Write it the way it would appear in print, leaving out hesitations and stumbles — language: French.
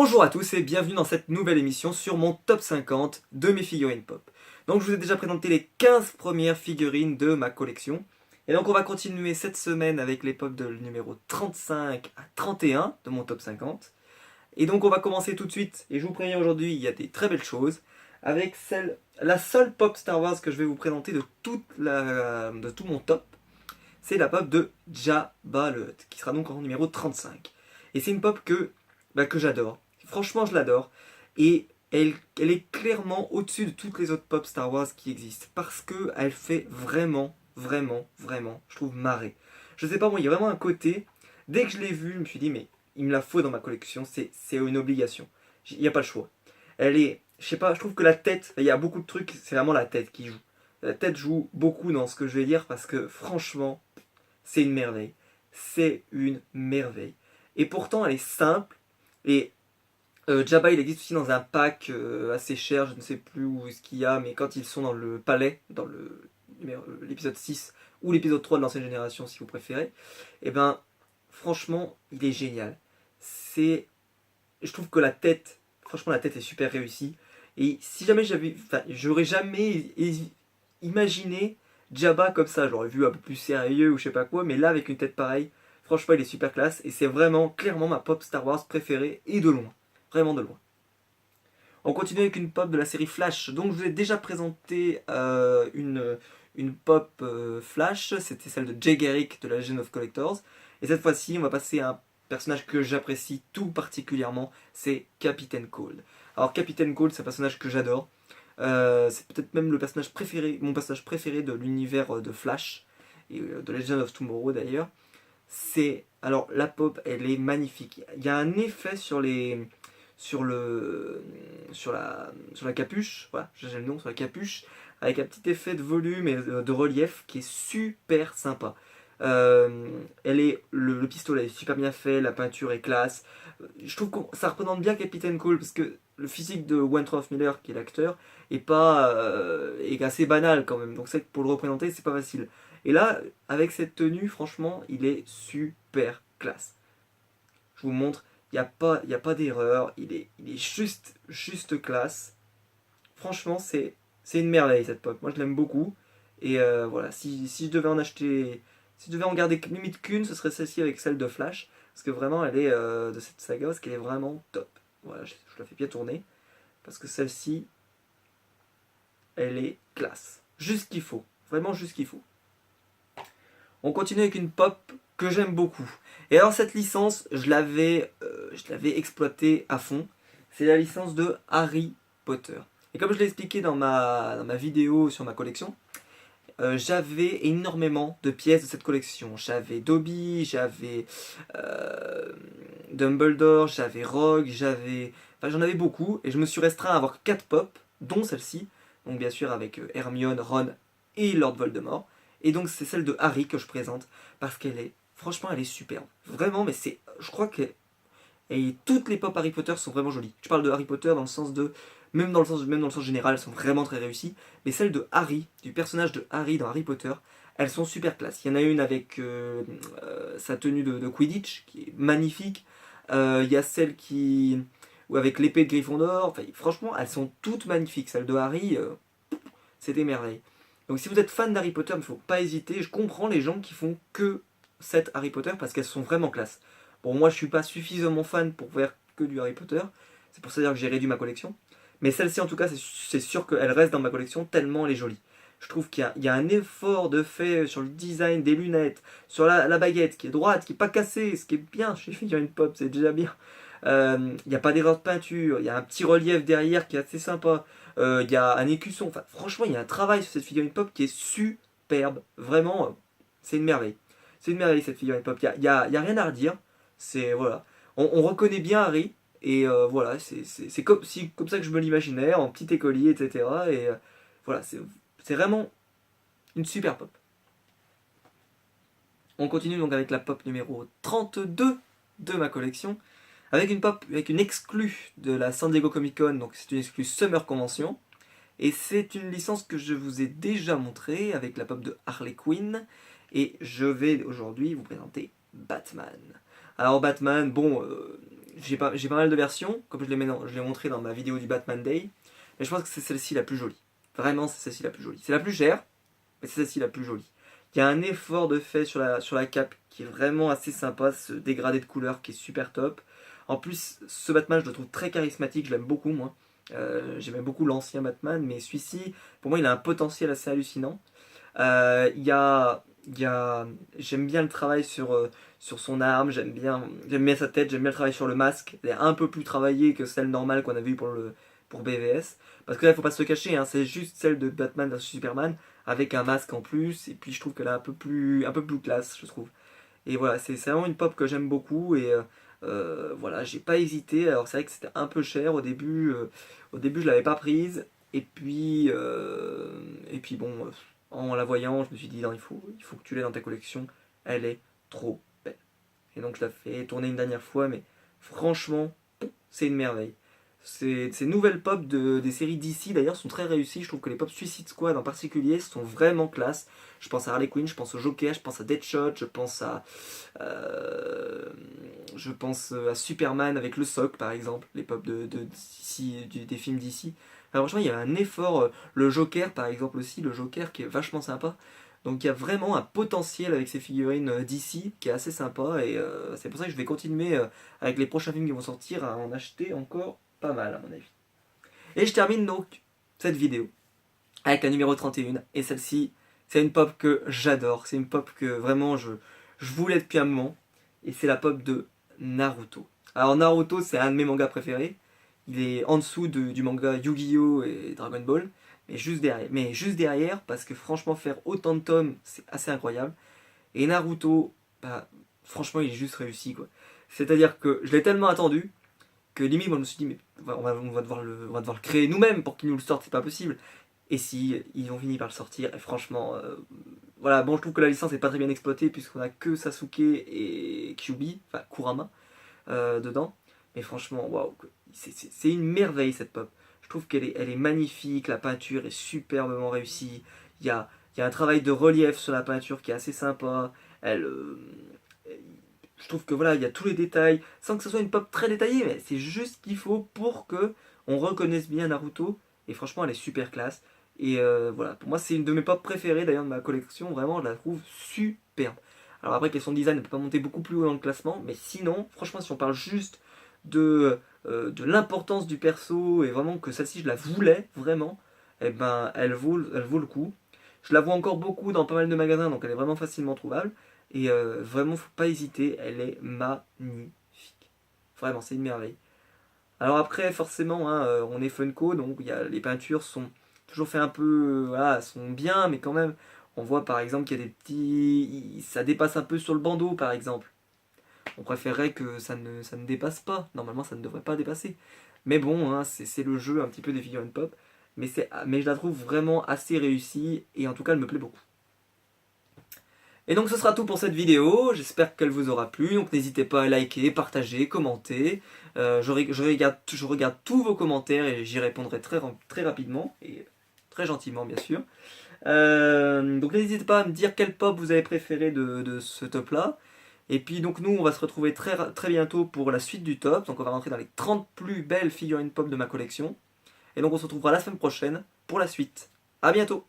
Bonjour à tous et bienvenue dans cette nouvelle émission sur mon top 50 de mes figurines pop. Donc je vous ai déjà présenté les 15 premières figurines de ma collection. Et donc on va continuer cette semaine avec les pop de numéro 35 à 31 de mon top 50. Et donc on va commencer tout de suite, et je vous préviens aujourd'hui, il y a des très belles choses, avec la seule pop Star Wars que je vais vous présenter de tout mon top. C'est la pop de Jabba le Hutt, qui sera donc en numéro 35. Et c'est une pop que j'adore. Franchement, je l'adore. Et elle est clairement au-dessus de toutes les autres pop Star Wars qui existent. Parce qu'elle fait vraiment, je trouve, marrer. Je sais pas, moi, il y a vraiment un côté. Dès que je l'ai vue, je me suis dit, mais il me la faut dans ma collection. C'est une obligation. Il n'y a pas le choix. Elle est. Je sais pas, je trouve que la tête. Il y a beaucoup de trucs, c'est vraiment la tête qui joue. La tête joue beaucoup dans ce que je vais dire parce que, franchement, c'est une merveille. C'est une merveille. Et pourtant, elle est simple. Et Jabba, il existe aussi dans un pack assez cher, je ne sais plus où ce qu'il y a, mais quand ils sont dans le palais, dans l'épisode 6 ou l'épisode 3 de l'ancienne génération, si vous préférez, et ben, franchement, il est génial. Je trouve que franchement, la tête est super réussie. Et si jamais j'aurais jamais imaginé Jabba comme ça, j'aurais vu un peu plus sérieux ou je sais pas quoi, mais là, avec une tête pareille, franchement, il est super classe et c'est vraiment, clairement, ma pop Star Wars préférée et de loin. Vraiment de loin. On continue avec une pop de la série Flash. Donc je vous ai déjà présenté une pop Flash, c'était celle de Jay Garrick de la Legend of Collectors. Et cette fois-ci, on va passer à un personnage que j'apprécie tout particulièrement, c'est Captain Cold. Alors Captain Cold, c'est un personnage que j'adore. C'est peut-être même mon personnage préféré de l'univers de Flash, et de Legend of Tomorrow d'ailleurs. Alors la pop, elle est magnifique. Il y a un effet sur la capuche, voilà, j'ai le nom, sur la capuche, avec un petit effet de volume et de relief qui est super sympa. Le pistolet est super bien fait, la peinture est classe. Je trouve que ça représente bien Captain Cole parce que le physique de Wentworth Miller, qui est l'acteur, est assez banal quand même. Donc c'est que pour le représenter, c'est pas facile. Et là, avec cette tenue, franchement, il est super classe. Je vous montre, il y a pas d'erreur, il est juste classe. Franchement, c'est une merveille cette pop. Moi, je l'aime beaucoup. Et voilà, si je devais en acheter, si je devais en garder limite qu'une, ce serait celle-ci avec celle de Flash. Parce que vraiment, elle est de cette saga, parce qu'elle est vraiment top. Voilà, je la fais bien tourner. Parce que celle-ci, elle est classe. Juste ce qu'il faut. Vraiment juste ce qu'il faut. On continue avec une pop que j'aime beaucoup. Et alors cette licence, je l'avais exploitée à fond. C'est la licence de Harry Potter. Et comme je l'ai expliqué dans ma vidéo sur ma collection, j'avais énormément de pièces de cette collection. J'avais Dobby, j'avais Dumbledore, j'avais Rogue, j'en avais beaucoup. Et je me suis restreint à avoir 4 pop, dont celle-ci. Donc bien sûr avec Hermione, Ron et Lord Voldemort. Et donc c'est celle de Harry que je présente parce franchement, elle est superbe. Vraiment, mais je crois que toutes les pop Harry Potter sont vraiment jolies. Je parle de Harry Potter dans le sens de, même dans le sens général, elles sont vraiment très réussies. Mais celles de Harry, du personnage de Harry dans Harry Potter, elles sont super classe. Il y en a une avec sa tenue de Quidditch qui est magnifique. Il y a celle ou avec l'épée de Gryffondor. Enfin, franchement, elles sont toutes magnifiques. Celle de Harry, c'est des merveilles. Donc si vous êtes fan d'Harry Potter, il ne faut pas hésiter. Je comprends les gens qui font que cette Harry Potter parce qu'elles sont vraiment classe. Bon, moi je suis pas suffisamment fan pour faire que du Harry Potter. C'est pour ça que j'ai réduit ma collection. Mais celle-ci en tout cas, c'est sûr qu'elle reste dans ma collection tellement elle est jolie. Je trouve qu'il y a un effort de fait sur le design des lunettes, sur la baguette qui est droite, qui n'est pas cassée, ce qui est bien chez Figurine Pop, c'est déjà bien. Il n'y a pas d'erreur de peinture, il y a un petit relief derrière qui est assez sympa. Il y a un écusson. Enfin, franchement, il y a un travail sur cette figurine pop qui est superbe. Vraiment, c'est une merveille. C'est une merveille cette figurine pop. Il y a rien à redire. Voilà. On reconnaît bien Harry. Et voilà, c'est comme ça que je me l'imaginais, en petit écolier, etc. Et voilà, c'est vraiment une super pop. On continue donc avec la pop numéro 32 de ma collection. Avec une exclue de la San Diego Comic Con, donc c'est une exclue Summer Convention. Et c'est une licence que je vous ai déjà montrée avec la pop de Harley Quinn. Et je vais aujourd'hui vous présenter Batman. Alors Batman, bon, j'ai pas mal de versions, comme je l'ai montré dans ma vidéo du Batman Day, mais je pense que c'est celle-ci la plus jolie. Vraiment, c'est celle-ci la plus jolie. C'est la plus chère, mais c'est celle-ci la plus jolie. Il y a un effort de fait sur la cape qui est vraiment assez sympa, ce dégradé de couleur qui est super top. En plus, ce Batman, je le trouve très charismatique, je l'aime beaucoup, moi. J'aimais beaucoup l'ancien Batman, mais celui-ci, pour moi, il a un potentiel assez hallucinant. Il y a, j'aime bien le travail sur son arme, j'aime bien sa tête, j'aime bien le travail sur le masque. Elle est un peu plus travaillée que celle normale qu'on a vue pour BVS. Parce que là, il faut pas se le cacher, hein, c'est juste celle de Batman vs Superman avec un masque en plus. Et puis je trouve qu'elle est un peu plus classe, je trouve. Et voilà, c'est vraiment une pop que j'aime beaucoup. Et voilà, j'ai pas hésité. Alors c'est vrai que c'était un peu cher au début je l'avais pas prise. Et puis bon, en la voyant, je me suis dit, non, il faut que tu l'aies dans ta collection. Elle est trop belle. Et donc je la fais tourner une dernière fois, mais franchement, c'est une merveille. Ces nouvelles pop des séries DC d'ailleurs sont très réussies. Je trouve que les pop Suicide Squad en particulier sont vraiment classe. Je pense à Harley Quinn, je pense au Joker, je pense à Deadshot, euh, je pense à Superman avec le soc par exemple, les pop de DC, des films DC. Enfin, franchement, il y a un effort. Le Joker par exemple aussi, le Joker qui est vachement sympa. Donc il y a vraiment un potentiel avec ces figurines DC qui est assez sympa et c'est pour ça que je vais continuer avec les prochains films qui vont sortir à en acheter encore pas mal à mon avis. Et je termine donc cette vidéo avec la numéro 31 et celle-ci c'est une pop que j'adore, c'est une pop que vraiment je voulais depuis un moment et c'est la pop de Naruto. Alors Naruto c'est un de mes mangas préférés, il est en dessous du manga Yu-Gi-Oh et Dragon Ball, mais juste derrière parce que franchement faire autant de tomes c'est assez incroyable et Naruto, bah, franchement il est juste réussi quoi. C'est-à-dire que je l'ai tellement attendu que limite moi je me suis dit mais on va devoir le créer nous-mêmes pour qu'ils nous le sortent, c'est pas possible. Et si ils ont fini par le sortir, et franchement, voilà, bon je trouve que la licence est pas très bien exploitée puisqu'on a que Sasuke et Kyuubi, enfin Kurama, dedans. Mais franchement, waouh, c'est une merveille cette pop. Je trouve elle est magnifique, la peinture est superbement réussie. Il y a un travail de relief sur la peinture qui est assez sympa. Elle, je trouve que voilà, il y a tous les détails, sans que ce soit une pop très détaillée, mais c'est juste ce qu'il faut pour que on reconnaisse bien Naruto. Et franchement, elle est super classe. Et voilà, pour moi, c'est une de mes pop préférées d'ailleurs de ma collection. Vraiment, je la trouve superbe. Alors après, question design, elle peut pas monter beaucoup plus haut dans le classement, mais sinon, franchement, si on parle juste de l'importance du perso et vraiment que celle-ci, je la voulais vraiment, eh ben, elle vaut le coup. Je la vois encore beaucoup dans pas mal de magasins, donc elle est vraiment facilement trouvable. Et vraiment, faut pas hésiter, elle est magnifique. Vraiment, c'est une merveille. Alors après, forcément, hein, on est Funko, donc les peintures sont toujours fait un peu, voilà, sont bien, mais quand même, on voit par exemple qu'il y a des petits, ça dépasse un peu sur le bandeau, par exemple. On préférerait que ça ne dépasse pas. Normalement, ça ne devrait pas dépasser. Mais bon, hein, c'est le jeu un petit peu des figurines pop. Mais je la trouve vraiment assez réussie et en tout cas, elle me plaît beaucoup. Et donc ce sera tout pour cette vidéo, j'espère qu'elle vous aura plu, donc n'hésitez pas à liker, partager, commenter, je regarde tous vos commentaires et j'y répondrai très rapidement et très gentiment bien sûr. Donc n'hésitez pas à me dire quel pop vous avez préféré de ce top là. Et puis donc nous on va se retrouver très bientôt pour la suite du top, donc on va rentrer dans les 30 plus belles figurines pop de ma collection. Et donc on se retrouvera la semaine prochaine pour la suite. A bientôt.